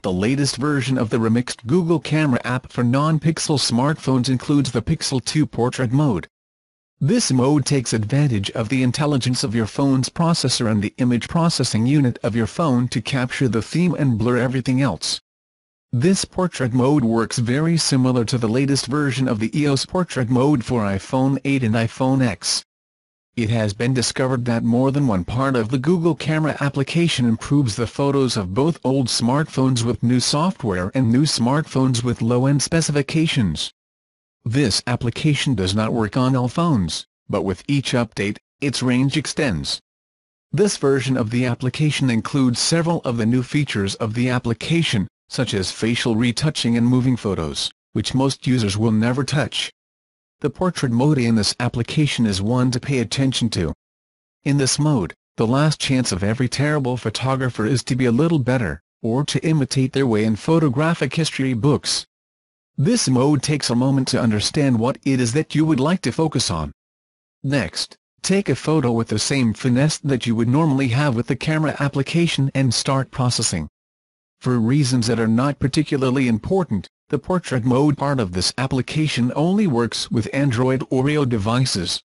The latest version of the remixed Google Camera app for non-Pixel smartphones includes the Pixel 2 Portrait mode. This mode takes advantage of the intelligence of your phone's processor and the image processing unit of your phone to capture the theme and blur everything else. This portrait mode works very similar to the latest version of the EOS portrait mode for iPhone 8 and iPhone X. It has been discovered that more than one part of the Google Camera application improves the photos of both old smartphones with new software and new smartphones with low-end specifications. This application does not work on all phones, but with each update, its range extends. This version of the application includes several of the new features of the application, such as facial retouching and moving photos, which most users will never touch. The portrait mode in this application is one to pay attention to. In this mode, the last chance of every terrible photographer is to be a little better, or to imitate their way in photographic history books. This mode takes a moment to understand what it is that you would like to focus on. Next, take a photo with the same finesse that you would normally have with the camera application and start processing. For reasons that are not particularly important, the portrait mode part of this application only works with Android Oreo devices.